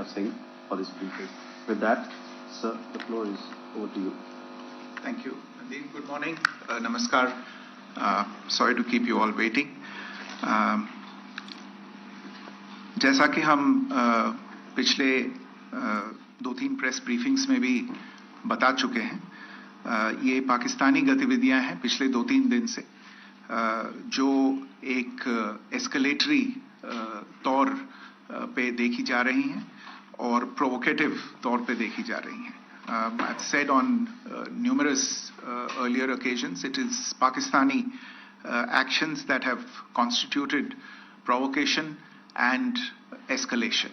Singh for this briefing. With that, sir, the floor is over to you. Thank you, Nadeem. Good morning. Namaskar. Sorry to keep you all waiting. जैसा कि हम पिछले 2-3 press briefings में भी बता चुके हैं, ये पाकिस्तानी गतिविधियां हैं पिछले 2-3 दिन से, जो एक एस्केलेटरी तौर पे देखी जा रही हैं और प्रोवोकेटिव तौर पे देखी जा रही हैं. I've said on numerous earlier occasions, it is Pakistani actions that have constituted provocation and escalation.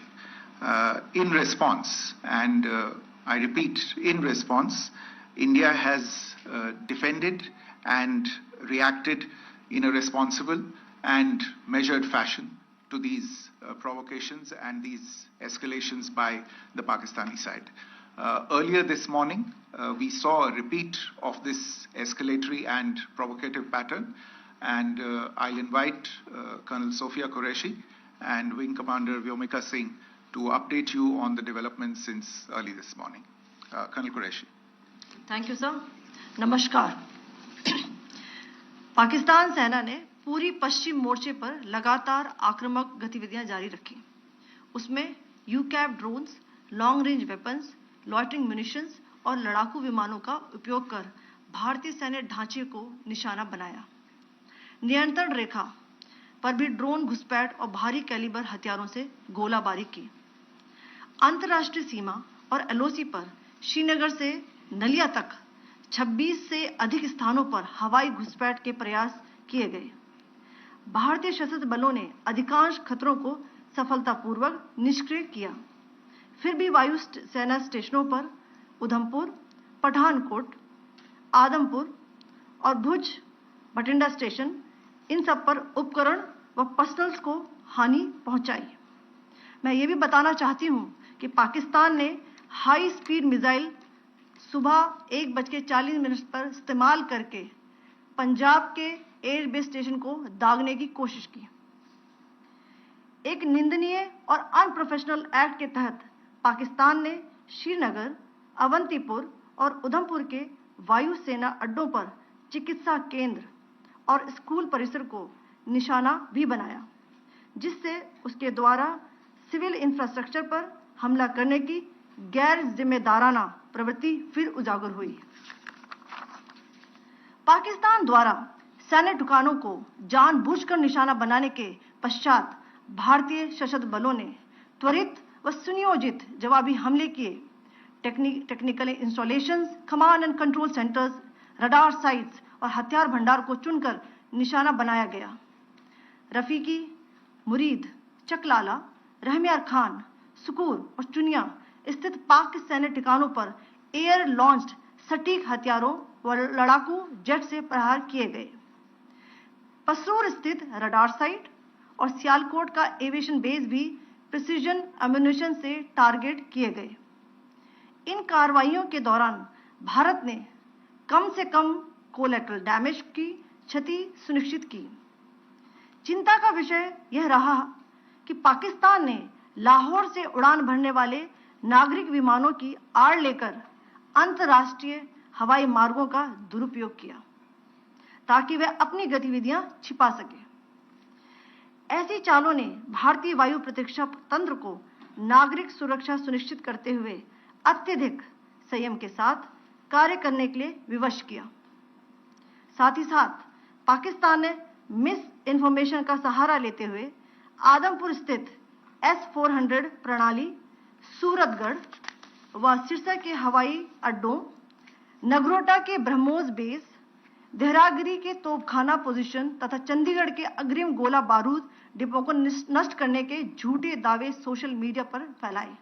In response, and I repeat, in response, India has defended and reacted in a responsible and measured fashion to these provocations and these escalations by the Pakistani side. Earlier this morning, we saw a repeat of this escalatory and provocative pattern, and I'll invite Colonel Sophia Qureshi and Wing Commander Vyomika Singh to update you on the developments since early this morning. Colonel Qureshi. Thank you, sir. Namaskar. Pakistan सेना ने पूरी पश्चिम मोर्चे पर लगातार आक्रामक गतिविधियां जारी रखी. उसमें यूकैप drones, long range weapons, loitering munitions और लड़ाकू विमानों का उपयोग कर भारतीय सैन्य ढांचे को निशाना बनाया. नियंत्रण रेखा पर भी ड्रोन घुसपैठ और भारी कैलिबर हथियारों से गोलाबारी की. अंतर्राष्ट्रीय सीमा और एलओसी पर श्रीनगर से नलिया तक 26 से अधिक स्थानों पर हवाई घुसपैठ के प्रयास किए गए. भारतीय सशस्त्र बलों ने अधिकांश खतरों को सफलतापूर्वक निष्क्रिय किया. फिर भी वायु सेना स्टेशनों पर उधमपुर, पठानकोट, आदमपुर और भुज बठिंडा स्टेशन, इन सब पर उपकरण व पर्सनल्स को हानि पहुंचाई. मैं ये भी बताना चाहती हूं कि पाकिस्तान ने हाई स्पीड मिसाइल सुबह 1:40 पर इस्तेमाल करके पंजाब के एयरबेस स्टेशन को दागने की कोशिश की. एक निंदनीय और अनप्रोफेशनल एक्ट के तहत पाकिस्तान ने श्रीनगर, अवंतीपुर और उधमपुर के वायु सेना अड्डों पर चिकित्सा केंद्र और स्कूल परिसर को निशाना भी बनाया, जिससे उसके द्वारा सिविल इंफ्रास्ट्रक्चर पर हमला करने की गैर जिम्मेदाराना प्रवृत्ति फिर उजागर हुई. पाकिस्तान द्वारा सैन्य ठिकानों को जानबूझकर निशाना बनाने के पश्चात भारतीय सशस्त्र बलों ने त्वरित व सुनियोजित जवाबी हमले किए. Technical installations, command and control centres, radar sites और हथियार भंडार को चुनकर निशाना बनाया गया. रफीकी, मुरीद, चकलाला, रहमियार खान, सुकूर और चुनिया स्थित पाक सैन्य ठिकानों पर एयर लॉन्च्ड सटीक हथियारों व लड़ाकू जेट से प्रहार किए गए. पसरूर स्थित रडार साइट और सियालकोट का एविएशन बेस भी प्रिसीजन एम्यूनिशन से टारगेट किए गए. इन कार्रवाइयों के दौरान भारत ने कम से कम कोलैटरल डैमेज की क्षति सुनिश्चित की. चिंता का विषय यह रहा कि पाकिस्तान ने लाहौर से उड़ान भरने वाले नागरिक विमानों की आड़ लेकर अंतर्राष्ट्रीय हवाई मार्गों का दुरुपयोग किया ताकि वे अपनी गतिविधियां छिपा सके. ऐसी चालों ने भारतीय वायु प्रतिरक्षा तंत्र को नागरिक सुरक्षा सुनिश्चित करते हुए अत्यधिक संयम के साथ कार्य करने के लिए विवश किया. साथ ही साथ पाकिस्तान ने मिस इन्फॉर्मेशन का सहारा लेते हुए आदमपुर स्थित S-400 प्रणाली, सूरतगढ़ व सिरसा के हवाई अड्डों, नगरोटा के ब्रह्मोस बेस, देहरागिरी के तोपखाना पोजीशन तथा चंडीगढ़ के अग्रिम गोला बारूद डिपो को नष्ट करने के झूठे दावे सोशल मीडिया पर फैलाए.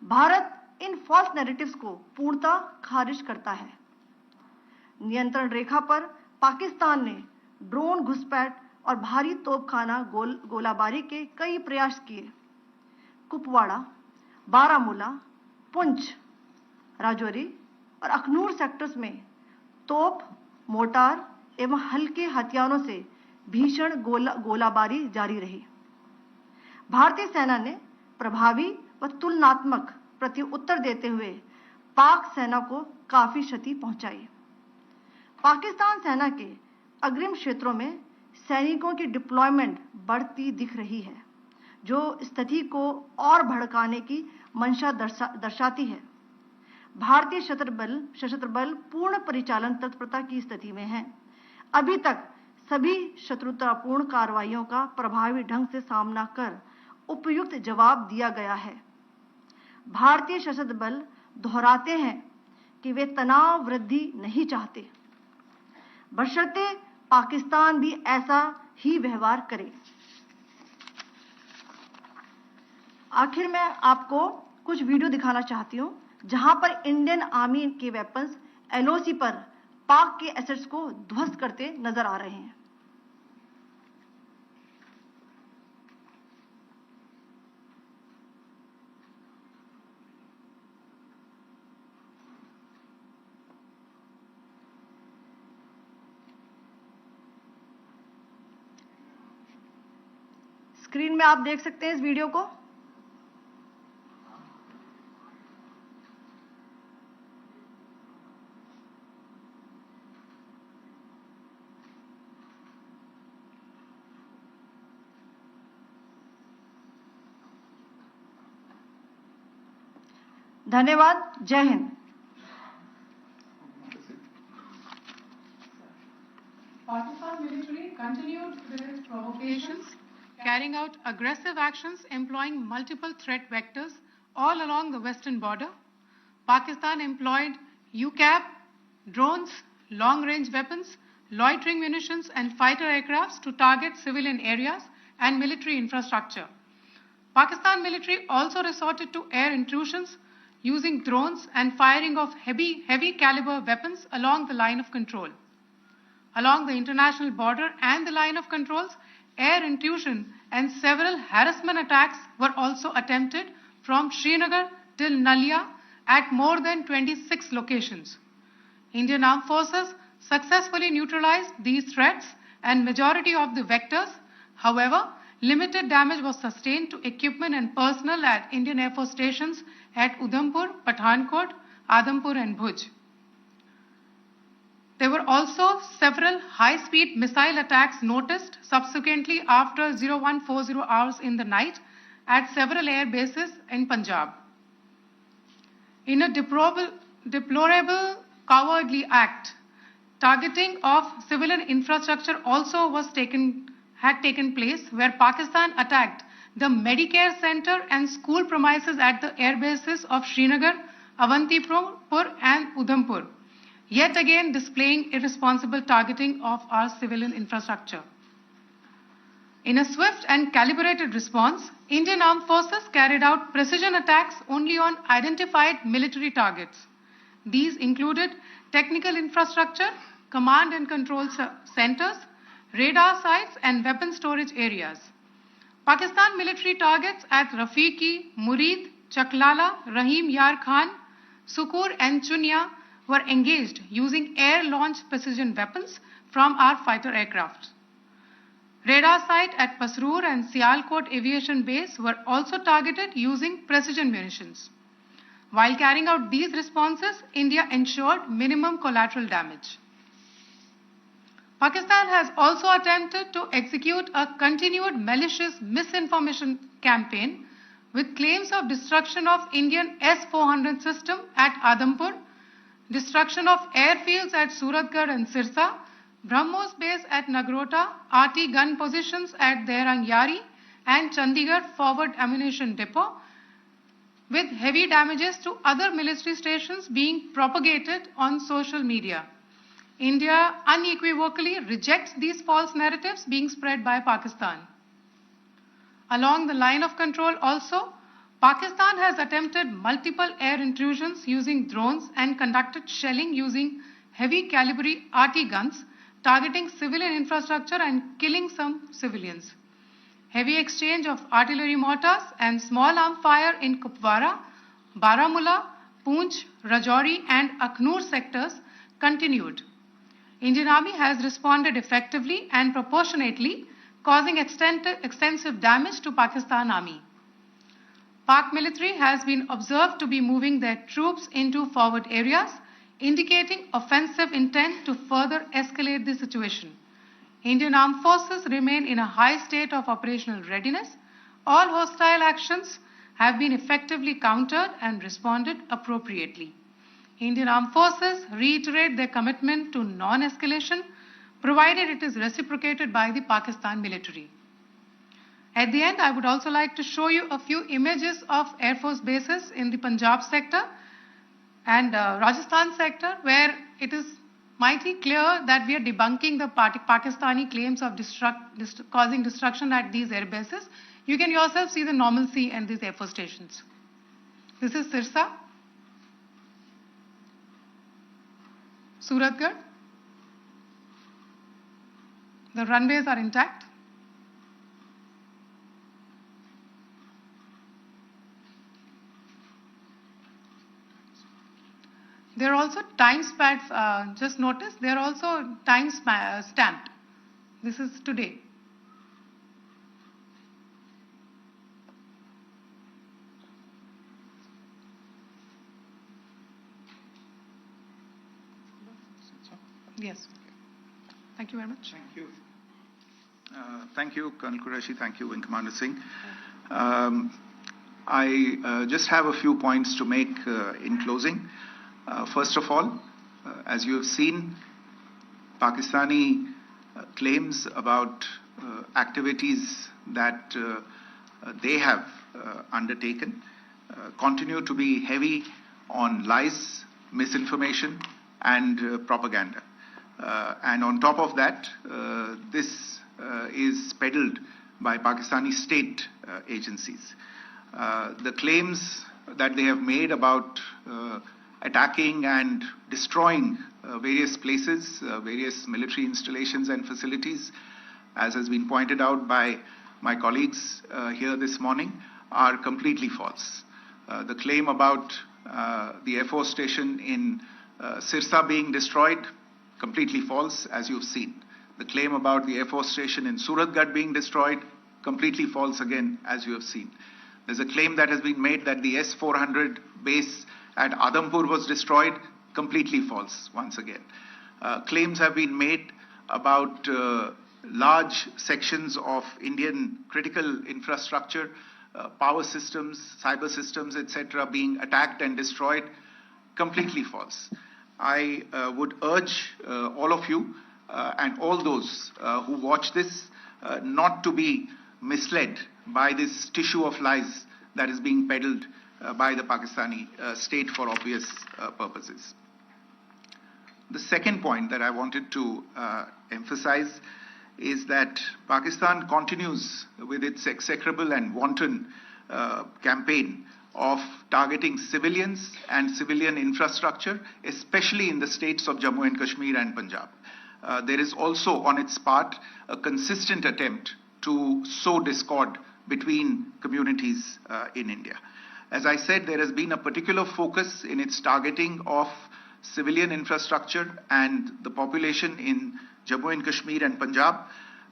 भारत इन फॉल्स नैरेटिव्स को पूर्णतः खारिज करता है. नियंत्रण रेखा पर पाकिस्तान ने ड्रोन घुसपैठ और भारी तोपखाना गोलाबारी के कई प्रयास किए. कुपवाड़ा, बारामूला, पुंछ, राजौरी और अखनूर सेक्टर्स में तोप, मोर्टार एवं हल्के हथियारों से भीषण गोलाबारी जारी रही. भारतीय सेना ने प्रभावी व तुलनात्मक प्रत्युत्तर देते हुए पाक सेना को काफी क्षति पहुंचाई। पाकिस्तान सेना के अग्रिम क्षेत्रों में सैनिकों की डिप्लॉयमेंट बढ़ती दिख रही है, जो स्थिति को और भड़काने की मंशा दर्शाती है। भारतीय सशस्त्र बल पूर्ण परिचालन तत्परता की स्थिति में है। अभी तक सभी शत्रुतापूर्ण कार्रवाइयों का प्रभावी ढंग से सामना कर उपयुक्त जवाब दिया गया है। भारतीय सशस्त्र बल दोहराते हैं कि वे तनाव वृद्धि नहीं चाहते, बशर्ते पाकिस्तान भी ऐसा ही व्यवहार करे। आखिर में आपको कुछ वीडियो दिखाना चाहती हूं, जहां पर इंडियन आर्मी के वेपन्स एलओसी पर पाक के एसेट्स को ध्वस्त करते नजर आ रहे हैं। स्क्रीन में आप देख सकते हैं इस वीडियो को। धन्यवाद। जय Hind. Pakistan military continued with its provocations, carrying out aggressive actions employing multiple threat vectors all along the western border. Pakistan employed UCAV, drones, long-range weapons, loitering munitions, and fighter aircrafts to target civilian areas and military infrastructure. Pakistan military also resorted to air intrusions using drones and firing of heavy caliber weapons along the line of control. Along the international border and the line of controls, air intrusion and several harassment attacks were also attempted from Srinagar till Nalia at more than 26 locations. Indian Armed Forces successfully neutralized these threats and majority of the vectors. However, limited damage was sustained to equipment and personnel at Indian Air Force stations at Udhampur, Pathankot, Adampur and Bhuj. There were also several high-speed missile attacks noticed subsequently after 0140 hours in the night at several air bases in Punjab. In a deplorable cowardly act, targeting of civilian infrastructure also had taken place, where Pakistan attacked the Medicare center and school premises at the air bases of Srinagar, Avantipur and Udhampur, yet again displaying irresponsible targeting of our civilian infrastructure. In a swift and calibrated response, Indian Armed Forces carried out precision attacks only on identified military targets. These included technical infrastructure, command and control centers, radar sites and weapon storage areas. Pakistan military targets at Rafiqi, Murid, Chaklala, Rahim Yar Khan, Sukur and Chunya were engaged using air-launched precision weapons from our fighter aircraft. Radar site at Pasroor and Sialkot Aviation Base were also targeted using precision munitions. While carrying out these responses, India ensured minimum collateral damage. Pakistan has also attempted to execute a continued malicious misinformation campaign with claims of destruction of Indian S-400 system at Adampur, destruction of airfields at Suratgarh and Sirsa, BrahMos base at Nagrota, RT gun positions at Derangyari and Chandigarh forward ammunition depot, with heavy damages to other military stations being propagated on social media. India unequivocally rejects these false narratives being spread by Pakistan. Along the line of control also, Pakistan has attempted multiple air intrusions using drones and conducted shelling using heavy caliber RT guns, targeting civilian infrastructure and killing some civilians. Heavy exchange of artillery mortars and small arm fire in Kupwara, Baramulla, Poonch, Rajouri and Akhnur sectors continued. Indian Army has responded effectively and proportionately, causing extensive damage to Pakistan Army. Pak military has been observed to be moving their troops into forward areas, indicating offensive intent to further escalate the situation. Indian Armed Forces remain in a high state of operational readiness. All hostile actions have been effectively countered and responded appropriately. Indian Armed Forces reiterate their commitment to non-escalation, provided it is reciprocated by the Pakistan military. At the end, I would also like to show you a few images of Air Force bases in the Punjab sector and Rajasthan sector, where it is mighty clear that we are debunking the Pakistani claims of causing destruction at these air bases. You can yourself see the normalcy and these Air Force stations. This is Sirsa, Suratgarh. The runways are intact. There are also time pads, just notice, they are also time stamped. This is today. Yes. Thank you very much. Thank you. Thank you, Colonel Qureshi. Thank you, Wing Commander Singh. I just have a few points to make in closing. First of all, as you have seen, Pakistani claims about activities that they have undertaken continue to be heavy on lies, misinformation, and propaganda. And on top of that, this is peddled by Pakistani state agencies. The claims that they have made about attacking and destroying various places, various military installations and facilities, as has been pointed out by my colleagues here this morning, are completely false. The claim about the Air Force station in Sirsa being destroyed, completely false, as you've seen. The claim about the Air Force station in Suratgarh being destroyed, completely false again, as you have seen. There's a claim that has been made that the S-400 base at Adampur was destroyed, completely false once again. Claims have been made about large sections of Indian critical infrastructure, power systems, cyber systems, etc., being attacked and destroyed, completely false. I would urge all of you and all those who watch this not to be misled by this tissue of lies that is being peddled by the Pakistani state for obvious purposes. The second point that I wanted to emphasize is that Pakistan continues with its execrable and wanton campaign of targeting civilians and civilian infrastructure, especially in the states of Jammu and Kashmir and Punjab. There is also on its part a consistent attempt to sow discord between communities in India. As I said, there has been a particular focus in its targeting of civilian infrastructure and the population in Jammu and Kashmir and Punjab.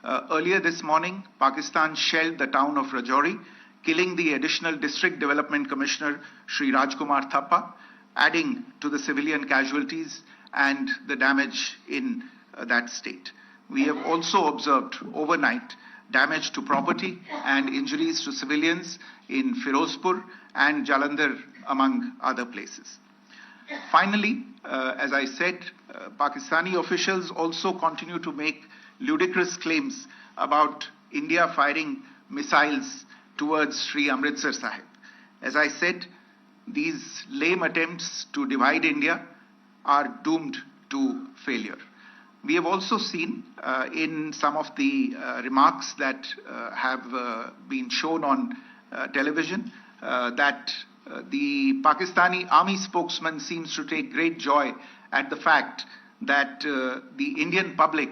Earlier this morning, Pakistan shelled the town of Rajouri, killing the additional District Development Commissioner, Shri Rajkumar Thappa, adding to the civilian casualties and the damage in that state. We have also observed overnight damage to property and injuries to civilians in Firozpur and Jalandhar, among other places. Finally, as I said, Pakistani officials also continue to make ludicrous claims about India firing missiles towards Sri Amritsar Sahib. As I said, these lame attempts to divide India are doomed to failure. We have also seen in some of the remarks that have been shown on television that the Pakistani army spokesman seems to take great joy at the fact that the Indian public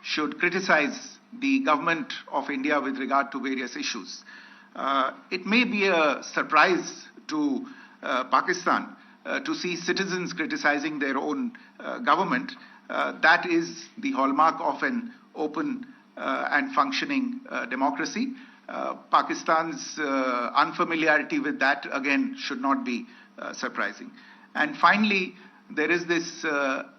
should criticize the government of India with regard to various issues. It may be a surprise to Pakistan to see citizens criticizing their own government. That is the hallmark of an open and functioning democracy. Pakistan's unfamiliarity with that, again, should not be surprising. And finally, there is this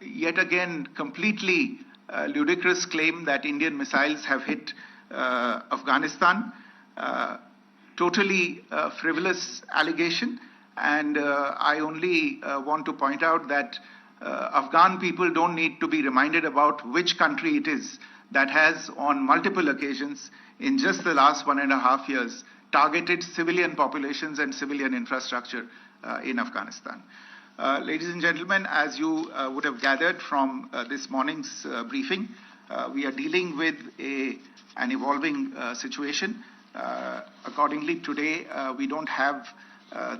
yet again completely ludicrous claim that Indian missiles have hit Afghanistan. Totally frivolous allegation. And I only want to point out that Afghan people don't need to be reminded about which country it is that has on multiple occasions in just the last 1.5 years targeted civilian populations and civilian infrastructure in Afghanistan. Ladies and gentlemen, as you would have gathered from this morning's briefing, we are dealing with an evolving situation. Accordingly, today we don't have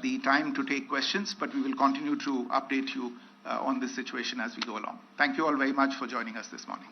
the time to take questions, but we will continue to update you on this situation as we go along. Thank you all very much for joining us this morning.